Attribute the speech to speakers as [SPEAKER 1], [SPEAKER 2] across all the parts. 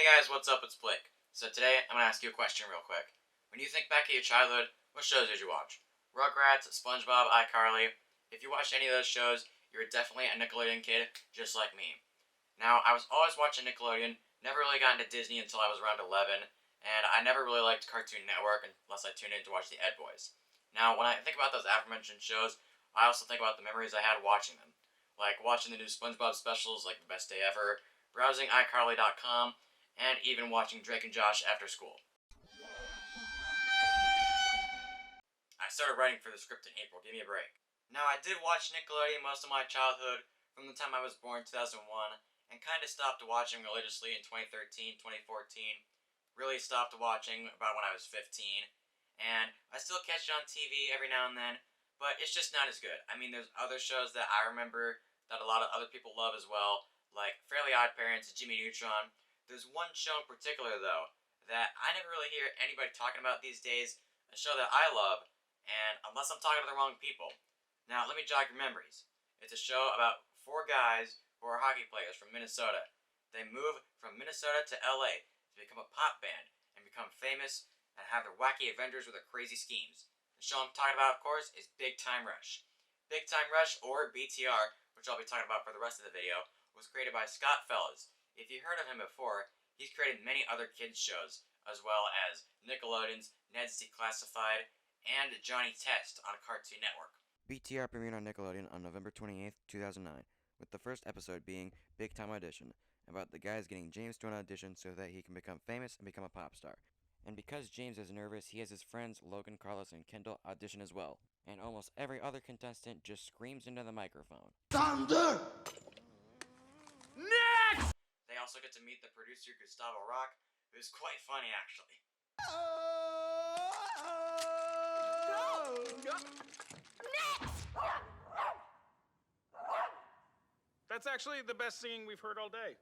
[SPEAKER 1] guys, what's up? It's Blake. So today, I'm gonna ask you a question real quick. When you think back at your childhood, what shows did you watch? Rugrats, SpongeBob, iCarly. If you watched any of those shows, you were definitely a Nickelodeon kid, just like me. Now, I was always watching Nickelodeon, never really got into Disney until I was around 11, and I never really liked Cartoon Network unless I tuned in to watch the Ed Boys. Now, when I think about those aforementioned shows, I also think about the memories I had watching them. Like watching the new SpongeBob specials like The Best Day Ever, browsing iCarly.com, and even watching Drake and Josh after school. I started writing for the script in April, give me a break. Now, I did watch Nickelodeon most of my childhood, from the time I was born in 2001, and kind of stopped watching religiously in 2013, 2014. Really stopped watching about when I was 15. And I still catch it on TV every now and then, but it's just not as good. I mean, there's other shows that I remember that a lot of other people love as well, like Fairly Odd Parents, Jimmy Neutron. There's one show in particular, though, that I never really hear anybody talking about these days, a show that I love, and unless I'm talking to the wrong people. Now, let me jog your memories. It's a show about four guys who are hockey players from Minnesota. They move from Minnesota to LA to become a pop band and become famous and have their wacky adventures with their crazy schemes. The show I'm talking about, of course, is Big Time Rush. Big Time Rush, or BTR, which I'll be talking about for the rest of the video, was created by Scott Fellas. If you heard of him before, he's created many other kids shows, as well as Nickelodeon's Ned's Declassified and Johnny Test on Cartoon Network.
[SPEAKER 2] BTR premiered on Nickelodeon on November 28, 2009, with the first episode being Big Time Audition, about the guys getting James to an audition so that he can become famous and become a pop star. And because James is nervous, he has his friends Logan, Carlos, and Kendall audition as well. And almost every other contestant just screams into the microphone. Thunder!
[SPEAKER 1] Next! They also get to meet the producer Gustavo Rock, who's quite funny actually.
[SPEAKER 3] That's actually the best singing we've heard all day.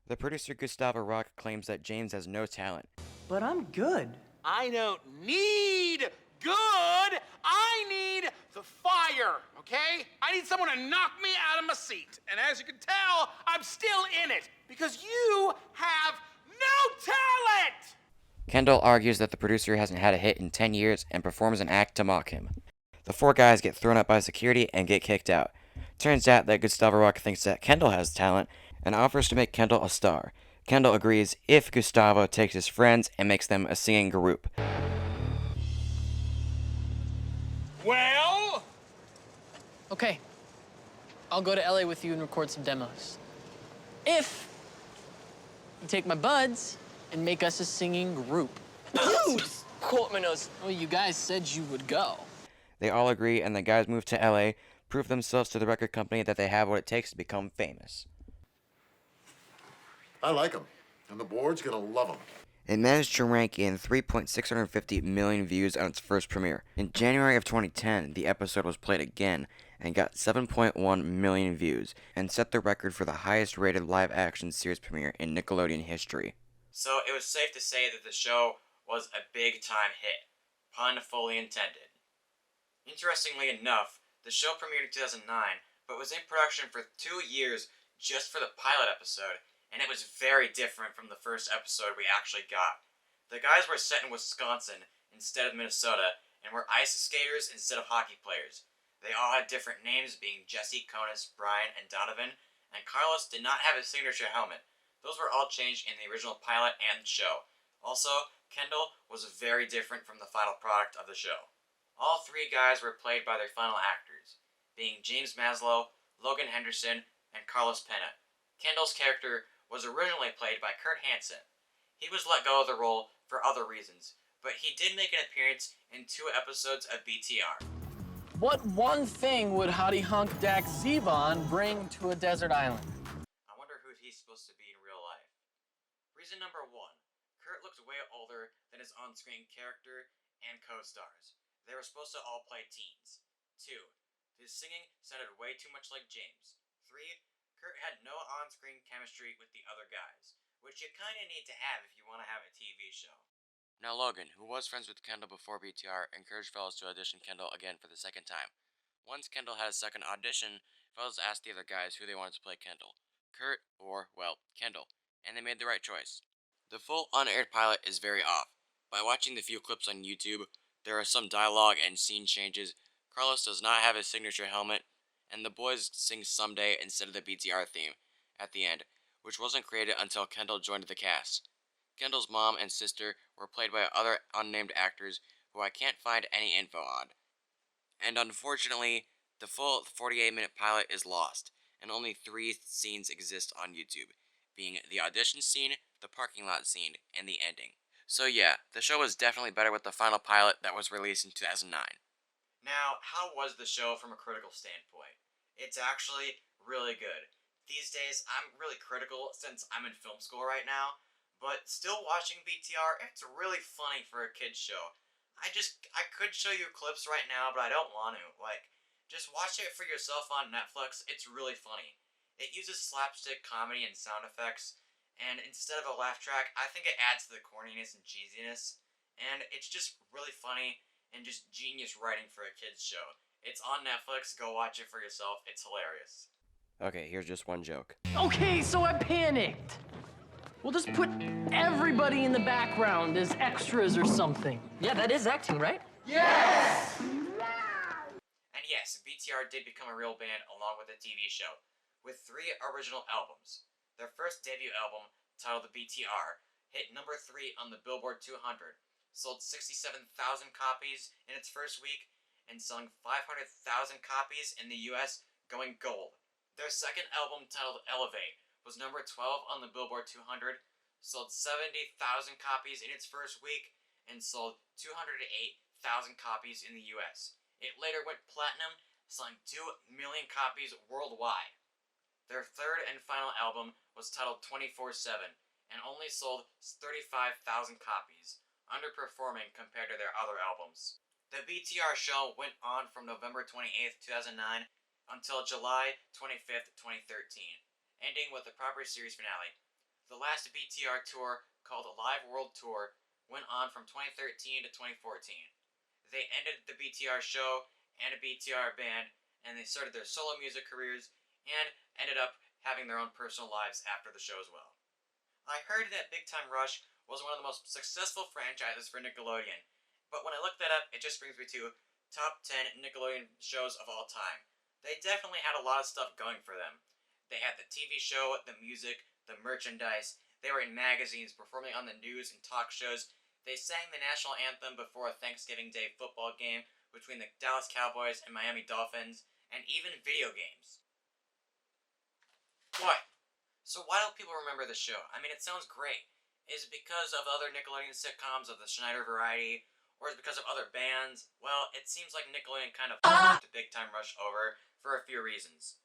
[SPEAKER 2] The producer Gustavo Rock claims that James has no talent.
[SPEAKER 4] But I'm good.
[SPEAKER 5] I don't need good. I need the fire, okay? I need someone to knock me out of my seat. And as you can tell, I'm still in it because you have no talent!
[SPEAKER 2] Kendall argues that the producer hasn't had a hit in 10 years and performs an act to mock him. The four guys get thrown out by security and get kicked out. Turns out that Gustavo Rock thinks that Kendall has talent and offers to make Kendall a star. Kendall agrees if Gustavo takes his friends and makes them a singing group.
[SPEAKER 5] Well?
[SPEAKER 4] Okay, I'll go to LA with you and record some demos. If you take my buds and make us a singing group.
[SPEAKER 6] Dude! Quote my nose.
[SPEAKER 4] Well, you guys said you would go.
[SPEAKER 2] They all agree, and the guys move to LA, prove themselves to the record company that they have what it takes to become famous.
[SPEAKER 7] I like them, and the board's gonna love them.
[SPEAKER 2] It managed to rank in 3.650 million views on its first premiere. In January of 2010, the episode was played again and got 7.1 million views, and set the record for the highest rated live-action series premiere in Nickelodeon history.
[SPEAKER 1] So it was safe to say that the show was a big-time hit. Pun fully intended. Interestingly enough, the show premiered in 2009, but was in production for 2 years just for the pilot episode, and it was very different from the first episode we actually got. The guys were set in Wisconsin instead of Minnesota, and were ice skaters instead of hockey players. They all had different names, being Jesse, Conus, Brian, and Donovan, and Carlos did not have his signature helmet. Those were all changed in the original pilot and show. Also, Kendall was very different from the final product of the show. All three guys were played by their final actors, being James Maslow, Logan Henderson, and Carlos Pena. Kendall's character was originally played by Kurt Hansen. He was let go of the role for other reasons, but he did make an appearance in 2 episodes of BTR.
[SPEAKER 4] What one thing would Hottie Hunk Dak Zevon bring to a desert island?
[SPEAKER 1] I wonder who he's supposed to be in real life. Reason number 1. Kurt looks way older than his on-screen character and co-stars. They were supposed to all play teens. 2. His singing sounded way too much like James. 3. Kurt had no on-screen chemistry with the other guys, which you kinda need to have if you want to have a TV show.
[SPEAKER 2] Now Logan, who was friends with Kendall before BTR, encouraged Fellas to audition Kendall again for the second time. Once Kendall had a second audition, Fellas asked the other guys who they wanted to play Kendall. Kurt or, well, Kendall, and they made the right choice.
[SPEAKER 1] The full unaired pilot is very off. By watching the few clips on YouTube, there are some dialogue and scene changes. Carlos does not have his signature helmet, and the boys sing Someday instead of the BTR theme at the end, which wasn't created until Kendall joined the cast. Kendall's mom and sister were played by other unnamed actors who I can't find any info on. And unfortunately, the full 48-minute pilot is lost, and only 3 scenes exist on YouTube, being the audition scene, the parking lot scene, and the ending. So yeah, the show was definitely better with the final pilot that was released in 2009. Now, how was the show from a critical standpoint? It's actually really good. These days, I'm really critical since I'm in film school right now, but still watching BTR, it's really funny for a kid's show. I could show you clips right now, but I don't want to. Just watch it for yourself on Netflix. It's really funny. It uses slapstick comedy and sound effects, and instead of a laugh track, I think it adds to the corniness and cheesiness, and it's just really funny and just genius writing for a kid's show. It's on Netflix. Go watch it for yourself. It's hilarious.
[SPEAKER 2] Okay, here's just one joke.
[SPEAKER 4] Okay, so I panicked. We'll just put everybody in the background as extras or something.
[SPEAKER 6] Yeah, that is acting, right?
[SPEAKER 1] And yes, BTR did become a real band along with a TV show, with 3 original albums. Their first debut album, titled The BTR, hit number 3 on the Billboard 200, sold 67,000 copies in its first week, and selling 500,000 copies in the US, going gold. Their second album, titled Elevate, was number 12 on the Billboard 200, sold 70,000 copies in its first week, and sold 208,000 copies in the US. It later went platinum, selling 2 million copies worldwide. Their third and final album was titled 24/7, and only sold 35,000 copies, underperforming compared to their other albums. The BTR show went on from November 28th, 2009 until July 25th, 2013, ending with the proper series finale. The last BTR tour, called Live World Tour, went on from 2013 to 2014. They ended the BTR show and a BTR band, and they started their solo music careers, and ended up having their own personal lives after the show as well. I heard that Big Time Rush was one of the most successful franchises for Nickelodeon, but when I looked that up, it just brings me to top 10 Nickelodeon shows of all time. They definitely had a lot of stuff going for them. They had the TV show, the music, the merchandise. They were in magazines, performing on the news and talk shows. They sang the national anthem before a Thanksgiving Day football game between the Dallas Cowboys and Miami Dolphins, and even video games. What? So why don't people remember the show? I mean, it sounds great. Is it because of other Nickelodeon sitcoms of the Schneider variety? Or is it because of other bands? Well, it seems like Nickelodeon kind of fucked the Big Time Rush over for a few reasons.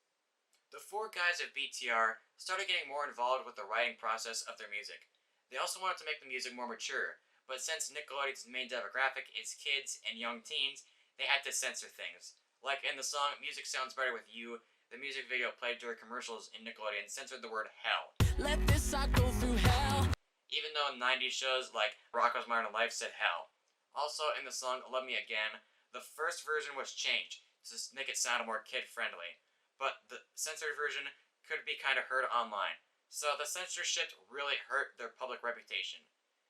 [SPEAKER 1] The 4 guys of BTR started getting more involved with the writing process of their music. They also wanted to make the music more mature, but since Nickelodeon's main demographic is kids and young teens, they had to censor things. Like in the song Music Sounds Better With You, the music video played during commercials in Nickelodeon censored the word hell.
[SPEAKER 4] Let this sock go through hell.
[SPEAKER 1] Even though 90s shows like Rocko's Modern Life said hell. Also in the song Love Me Again, the first version was changed to make it sound more kid-friendly, but the censored version could be kind of heard online, so the censorship really hurt their public reputation.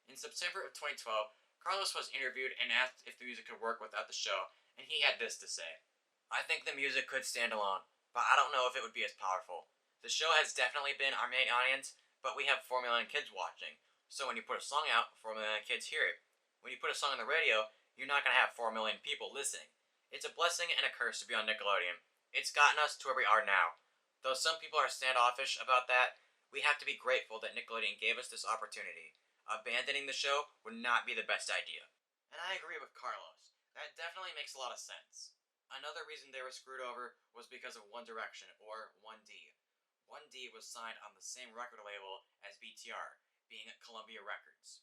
[SPEAKER 1] In September of 2012, Carlos was interviewed and asked if the music could work without the show, and he had this to say: "I think the music could stand alone, but I don't know if it would be as powerful. The show has definitely been our main audience, but we have 4 million kids watching, so when you put a song out, 4 million kids hear it. When you put a song on the radio, you're not going to have 4 million people listening. It's a blessing and a curse to be on Nickelodeon. It's gotten us to where we are now. Though some people are standoffish about that, we have to be grateful that Nickelodeon gave us this opportunity. Abandoning the show would not be the best idea." And I agree with Carlos. That definitely makes a lot of sense. Another reason they were screwed over was because of One Direction, or 1D. 1D was signed on the same record label as BTR, being Columbia Records.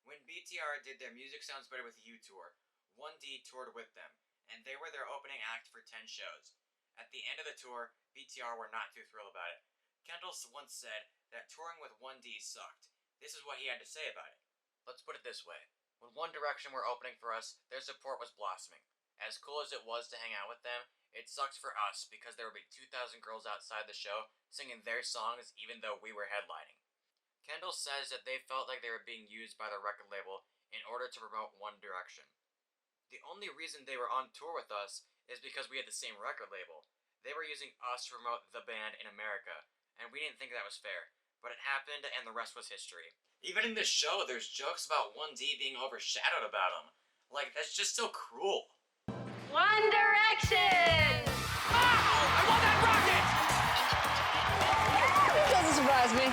[SPEAKER 1] When BTR did their Music Sounds Better With You tour, 1D toured with them, and they were their opening act for 10 shows. At the end of the tour, BTR were not too thrilled about it. Kendall once said that touring with 1D sucked. This is what he had to say about it: "Let's put it this way. When One Direction were opening for us, their support was blossoming. As cool as it was to hang out with them, it sucks for us because there would be 2,000 girls outside the show singing their songs even though we were headlining." Kendall Kendall says that they felt like they were being used by the record label in order to promote One Direction. The only reason they were on tour with us is because we had the same record label. They were using us to promote the band in America, and we didn't think that was fair. But it happened, and the rest was history. Even in this show, there's jokes about 1D being overshadowed about him. Like, that's just so cruel.
[SPEAKER 8] One Direction!
[SPEAKER 5] I want that rocket!
[SPEAKER 4] Doesn't surprise me.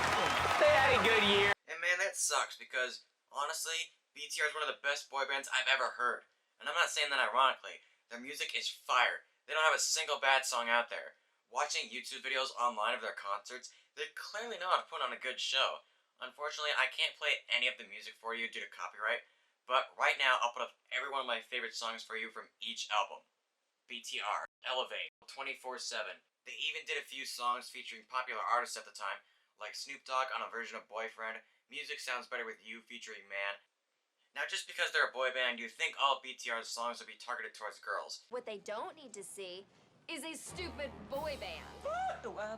[SPEAKER 6] They had a good year.
[SPEAKER 1] And man, that sucks because, honestly, BTR is one of the best boy bands I've ever heard. And I'm not saying that ironically. Their music is fire. They don't have a single bad song out there. Watching YouTube videos online of their concerts, they clearly know how to put on a good show. Unfortunately, I can't play any of the music for you due to copyright, but right now I'll put up every one of my favorite songs for you from each album. BTR, Elevate, 24/7. They even did a few songs featuring popular artists at the time, like Snoop Dogg on a version of Boyfriend, Music Sounds Better With You featuring Man. Now, just because they're a boy band, you think all BTR's songs would be targeted towards girls.
[SPEAKER 8] What they don't need to see is a stupid boy band.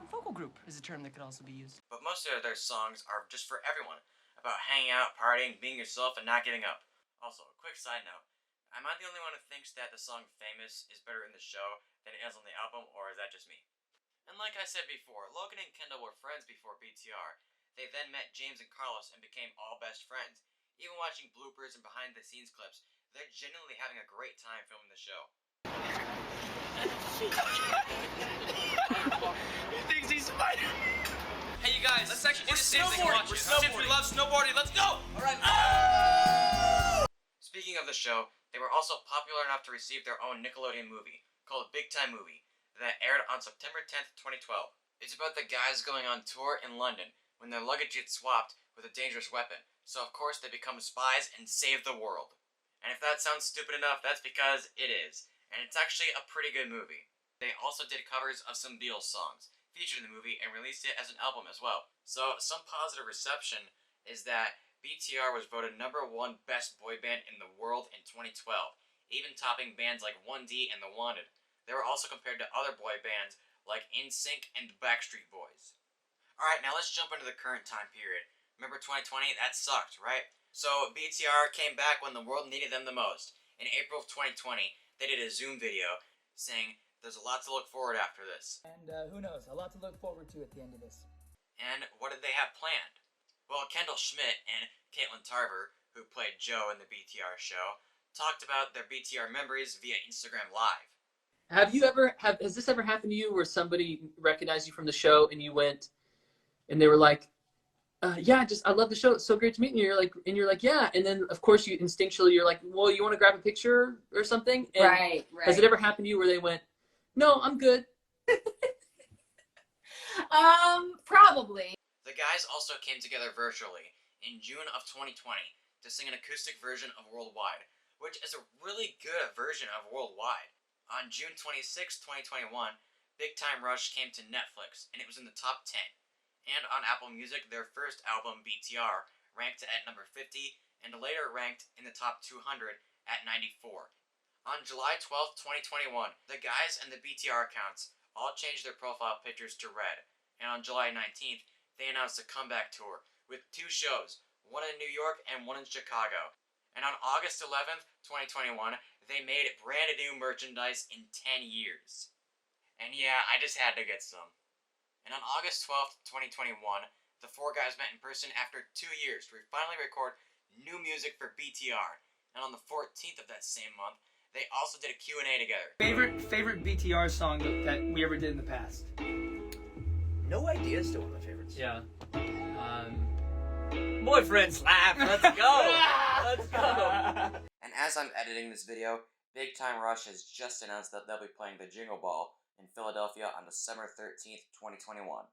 [SPEAKER 4] Vocal group is a term that could also be used.
[SPEAKER 1] But most of their songs are just for everyone, about hanging out, partying, being yourself, and not giving up. Also, a quick side note, am I the only one who thinks that the song Famous is better in the show than it is on the album, or is that just me? And like I said before, Logan and Kendall were friends before BTR. They then met James and Carlos and became all best friends. Even watching bloopers and behind-the-scenes clips, they're genuinely having a great time filming the show.
[SPEAKER 5] He thinks he's Spider.
[SPEAKER 9] Hey, you guys, let's actually do the same thing.
[SPEAKER 5] snowboarding. We're
[SPEAKER 9] Since we love snowboarding, let's go!
[SPEAKER 1] Alright. Speaking of the show, they were also popular enough to receive their own Nickelodeon movie, called Big Time Movie, that aired on September 10th, 2012. It's about the guys going on tour in London when their luggage gets swapped with a dangerous weapon, so of course they become spies and save the world. And if that sounds stupid enough, that's because it is, and it's actually a pretty good movie. They also did covers of some Beatles songs, featured in the movie, and released it as an album as well. So some positive reception is that BTR was voted #1 best boy band in the world in 2012, even topping bands like 1D and The Wanted. They were also compared to other boy bands like NSYNC and the Backstreet Boys. Alright, now let's jump into the current time period. Remember 2020? That sucked, right? So BTR came back when the world needed them the most. In April of 2020, they did a Zoom video saying there's a lot to look forward after this.
[SPEAKER 10] And who knows, a lot to look forward to at the end of this.
[SPEAKER 1] And what did they have planned? Well, Kendall Schmidt and Caitlin Tarver, who played Joe in the BTR show, talked about their BTR memories via Instagram Live.
[SPEAKER 11] Has this ever happened to you where somebody recognized you from the show and you went and they were like, yeah, I love the show. It's so great to meet you. You're like, yeah. And then of course you instinctually, you're like, well, you want to grab a picture or something? And
[SPEAKER 12] right.
[SPEAKER 11] Has it ever happened to you where they went, no, I'm good?
[SPEAKER 12] Probably.
[SPEAKER 1] The guys also came together virtually in June of 2020 to sing an acoustic version of Worldwide, which is a really good version of Worldwide. On June 26, 2021, Big Time Rush came to Netflix, and it was in the top 10. And on Apple Music, their first album, BTR, ranked at number 50, and later ranked in the top 200 at 94. On July 12, 2021, the guys and the BTR accounts all changed their profile pictures to red, and on July 19th, they announced a comeback tour with 2 shows, one in New York and one in Chicago. And on August 11th, 2021, they made brand new merchandise in 10 years. And yeah, I just had to get some. And on August 12th, 2021, the 4 guys met in person after 2 years to finally record new music for BTR. And on the 14th of that same month, they also did a Q&A together.
[SPEAKER 10] Favorite BTR song that we ever did in the past?
[SPEAKER 9] No Idea is still one of my favorites.
[SPEAKER 6] Yeah.
[SPEAKER 9] Boyfriend slap, let's go! Let's go!
[SPEAKER 1] And as I'm editing this video, Big Time Rush has just announced that they'll be playing the Jingle Ball in Philadelphia on December 13th, 2021.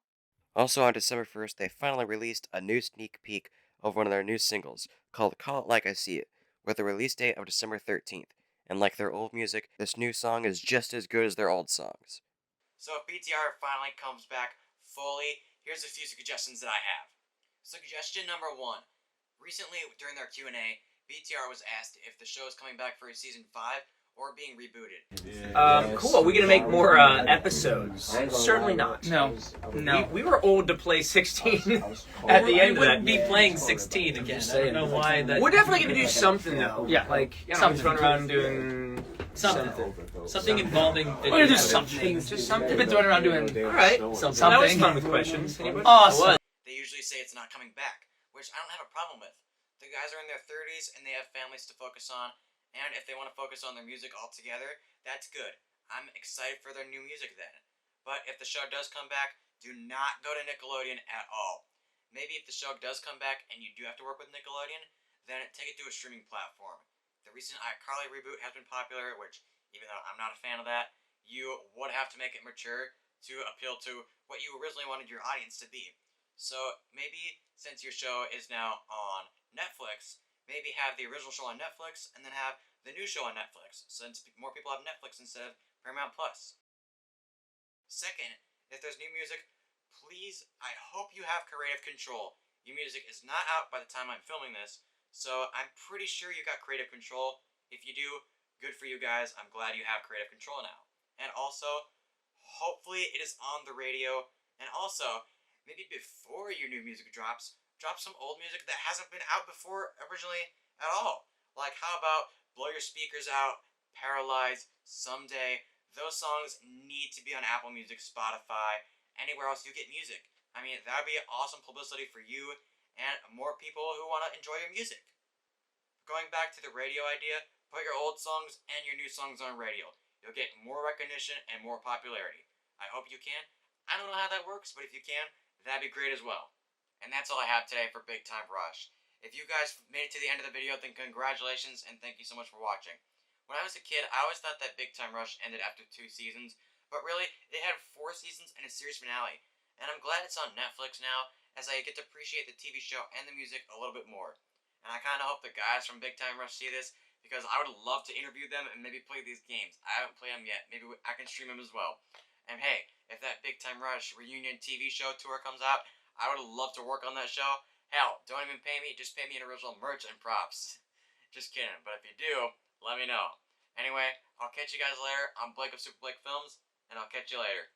[SPEAKER 2] Also on December 1st, they finally released a new sneak peek of one of their new singles, called Call It Like I See It, with a release date of December 13th. And like their old music, this new song is just as good as their old songs.
[SPEAKER 1] So if BTR finally comes back fully, here's a few suggestions that I have. Suggestion number 1. Recently, during their Q&A, BTR was asked if the show is coming back for a season 5 or being rebooted.
[SPEAKER 6] Cool. Are we gonna make more episodes? Certainly not.
[SPEAKER 10] No. No.
[SPEAKER 6] We were old to play 16 at the end of that.
[SPEAKER 10] We wouldn't be playing 16 again. I don't know why that.
[SPEAKER 6] We're definitely gonna do something though.
[SPEAKER 10] Yeah.
[SPEAKER 6] Like, you know,
[SPEAKER 10] Something.
[SPEAKER 6] run around doing
[SPEAKER 10] Something involving video.
[SPEAKER 6] We're gonna do
[SPEAKER 10] games.
[SPEAKER 6] something. Just something.
[SPEAKER 10] We've been throwing around doing.
[SPEAKER 6] All right.
[SPEAKER 10] Something.
[SPEAKER 6] That was fun with questions. Anybody?
[SPEAKER 10] Awesome.
[SPEAKER 1] They usually say it's not coming back, which I don't have a problem with. The guys are in their 30s and they have families to focus on, and if they want to focus on their music altogether, that's good. I'm excited for their new music then. But if the show does come back, do not go to Nickelodeon at all. Maybe if the show does come back and you do have to work with Nickelodeon, then take it to a streaming platform. The recent iCarly reboot has been popular, which, even though I'm not a fan of that, you would have to make it mature to appeal to what you originally wanted your audience to be. So maybe since your show is now on Netflix, maybe have the original show on Netflix and then have the new show on Netflix, since more people have Netflix instead of Paramount Plus. Second, if there's new music, please, I hope you have creative control. Your music is not out by the time I'm filming this, so I'm pretty sure you got creative control. If you do, good for you guys. I'm glad you have creative control now. And also, hopefully it is on the radio. And also, maybe before your new music drops, drop some old music that hasn't been out before originally at all. Like, how about Blow Your Speakers Out, Paralyzed, Someday. Those songs need to be on Apple Music, Spotify, anywhere else you get music. I mean, that would be awesome publicity for you and more people who want to enjoy your music. Going back to the radio idea, put your old songs and your new songs on radio. You'll get more recognition and more popularity. I hope you can. I don't know how that works, but if you can, that'd be great as well. And that's all I have today for Big Time Rush. If you guys made it to the end of the video, then congratulations and thank you so much for watching. When I was a kid, I always thought that Big Time Rush ended after 2 seasons, but really, it had 4 seasons and a series finale. And I'm glad it's on Netflix now, as I get to appreciate the TV show and the music a little bit more. And I kind of hope the guys from Big Time Rush see this, because I would love to interview them and maybe play these games. I haven't played them yet. Maybe I can stream them as well. And hey, if that Big Time Rush reunion TV show tour comes out, I would love to work on that show. Hell, don't even pay me, just pay me in original merch and props. Just kidding, but if you do, let me know. Anyway, I'll catch you guys later. I'm Blake of SuperBlakeFilms, and I'll catch you later.